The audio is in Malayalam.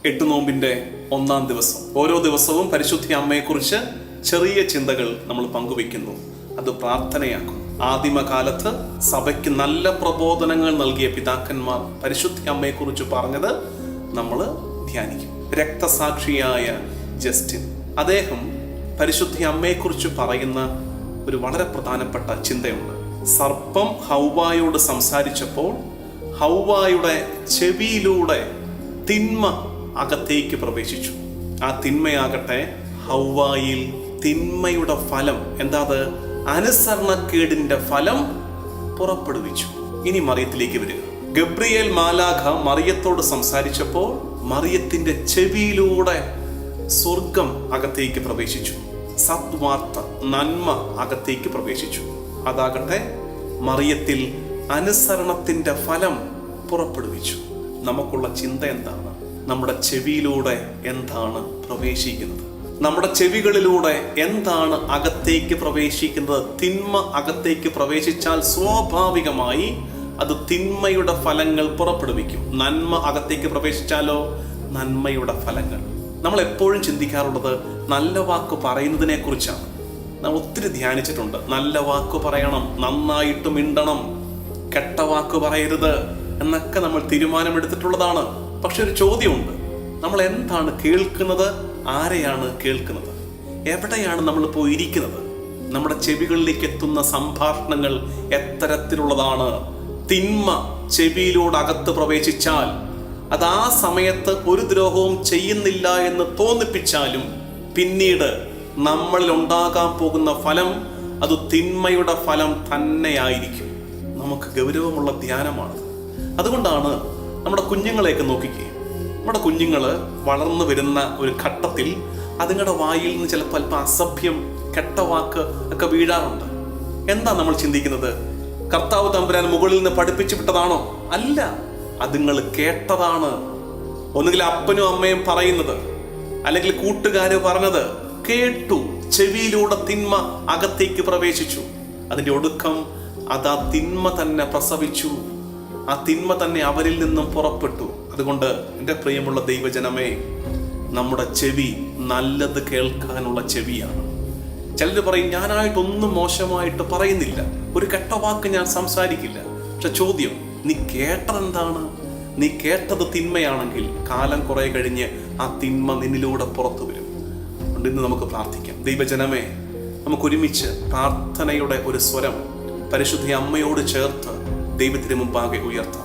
8 നോമ്പിന്റെ 1-ാം ദിവസം. ഓരോ ദിവസവും പരിശുദ്ധ അമ്മയെക്കുറിച്ച് ചെറിയ ചിന്തകൾ നമ്മൾ പങ്കുവെക്കുന്നു. അത് പ്രാർത്ഥനയാക്കും. ആദിമകാലത്ത് സഭയ്ക്ക് നല്ല പ്രബോധനങ്ങൾ നൽകിയ പിതാക്കന്മാർ പരിശുദ്ധ അമ്മയെക്കുറിച്ച് പറഞ്ഞത് നമ്മൾ ധ്യാനിക്കും. രക്തസാക്ഷിയായ ജസ്റ്റിൻ, അദ്ദേഹം പരിശുദ്ധ അമ്മയെക്കുറിച്ച് പറയുന്ന ഒരു വളരെ പ്രധാനപ്പെട്ട ചിന്തയുണ്ട്. സർപ്പം ഹൗവായോട് സംസാരിച്ചപ്പോൾ ഹൗവായുടെ ചെവിയിലൂടെ തിന്മ അകത്തേക്ക് പ്രവേശിച്ചു. ആ തിന്മയാകട്ടെ ഹൗവായിൽ തിന്മയുടെ ഫലം, എന്താത്, അനുസരണക്കേടിന്റെ ഫലം പുറപ്പെടുവിച്ചു. ഇനി മറിയത്തിലേക്ക് വരിക. ഗബ്രിയേൽ മാലാഖ മറിയത്തോട് സംസാരിച്ചപ്പോൾ മറിയത്തിന്റെ ചെവിയിലൂടെ സ്വർഗം അകത്തേക്ക് പ്രവേശിച്ചു. സദ്വാർത്ത, നന്മ അകത്തേക്ക് പ്രവേശിച്ചു. അതാകട്ടെ മറിയത്തിൽ അനുസരണത്തിന്റെ ഫലം പുറപ്പെടുവിച്ചു. നമുക്കുള്ള ചിന്ത എന്താണ്? നമ്മുടെ ചെവിയിലൂടെ എന്താണ് പ്രവേശിക്കുന്നത്? നമ്മുടെ ചെവികളിലൂടെ എന്താണ് അകത്തേക്ക് പ്രവേശിക്കുന്നത്? തിന്മ അകത്തേക്ക് പ്രവേശിച്ചാൽ സ്വാഭാവികമായി അത് തിന്മയുടെ ഫലങ്ങൾ പുറപ്പെടുവിക്കും. നന്മ അകത്തേക്ക് പ്രവേശിച്ചാലോ നന്മയുടെ ഫലങ്ങൾ. നമ്മൾ എപ്പോഴും ചിന്തിക്കാറുള്ളത് നല്ല വാക്ക് പറയുന്നതിനെ കുറിച്ചാണ്. നമ്മൾ ഒത്തിരി ധ്യാനിച്ചിട്ടുണ്ട്. നല്ല വാക്ക് പറയണം, നന്നായിട്ട് മിണ്ടണം, കെട്ട വാക്ക് പറയരുത് എന്നൊക്കെ നമ്മൾ തീരുമാനമെടുത്തിട്ടുള്ളതാണ്. പക്ഷെ ഒരു ചോദ്യമുണ്ട്, നമ്മൾ എന്താണ് കേൾക്കുന്നത്? ആരെയാണ് കേൾക്കുന്നത്? എവിടെയാണ് നമ്മൾ പോയിരിക്കുന്നത്? നമ്മുടെ ചെവികളിലേക്ക് എത്തുന്ന സംഭാഷണങ്ങൾ എത്തരത്തിലുള്ളതാണ്? തിന്മ ചെവിയിലൂടെ അകത്ത് പ്രവേശിച്ചാൽ അത് ആ സമയത്ത് ഒരു ദ്രോഹവും ചെയ്യുന്നില്ല എന്ന് തോന്നിപ്പിച്ചാലും പിന്നീട് നമ്മളിൽ ഉണ്ടാകാൻ പോകുന്ന ഫലം അത് തിന്മയുടെ ഫലം തന്നെയായിരിക്കും. നമുക്ക് ഗൗരവമുള്ള ധ്യാനമാണ്. അതുകൊണ്ടാണ് നമ്മുടെ കുഞ്ഞുങ്ങളെയൊക്കെ നോക്കിക്കേ. നമ്മുടെ കുഞ്ഞുങ്ങൾ വളർന്നു വരുന്ന ഒരു ഘട്ടത്തിൽ അതുങ്ങളുടെ വായിൽ നിന്ന് ചിലപ്പോൾ അല്പം അസഭ്യം, കെട്ട വാക്ക് ഒക്കെ വീഴാറുണ്ട്. എന്താ നമ്മൾ ചിന്തിക്കുന്നത്? കർത്താവ് തമ്പുരാൻ മുകളിൽ നിന്ന് പഠിപ്പിച്ചു വിട്ടതാണോ? അല്ല, അതുങ്ങൾ കേട്ടതാണ്. ഒന്നുകിൽ അപ്പനും അമ്മയും പറയുന്നത്, അല്ലെങ്കിൽ കൂട്ടുകാര് പറഞ്ഞത് കേട്ടു. ചെവിയിലൂടെ തിന്മ അകത്തേക്ക് പ്രവേശിച്ചു. അതിന്റെ ഒടുക്കം അത് ആ തിന്മ തന്നെ പ്രസവിച്ചു. ആ തിന്മ തന്നെ അവരിൽ നിന്നും പുറപ്പെട്ടു. അതുകൊണ്ട് എൻ്റെ പ്രിയമുള്ള ദൈവജനമേ, നമ്മുടെ ചെവി നല്ലത് കേൾക്കാനുള്ള ചെവിയാണ്. ചിലർ പറയും, ഞാനായിട്ടൊന്നും മോശമായിട്ട് പറയുന്നില്ല, ഒരു കെട്ട വാക്ക് ഞാൻ സംസാരിക്കില്ല. പക്ഷെ ചോദ്യം, നീ കേട്ടതെന്താണ്? നീ കേട്ടത് തിന്മയാണെങ്കിൽ കാലം കുറെ കഴിഞ്ഞ് ആ തിന്മ നിന്നിലൂടെ പുറത്തു വരും. അതുകൊണ്ട് ഇന്ന് നമുക്ക് പ്രാർത്ഥിക്കാം. ദൈവജനമേ, നമുക്കൊരുമിച്ച് പ്രാർത്ഥനയുടെ ഒരു സ്വരം പരിശുദ്ധ അമ്മയോട് ചേർത്ത് ദൈവത്തിന് മുമ്പാകെ ഉയർത്താം.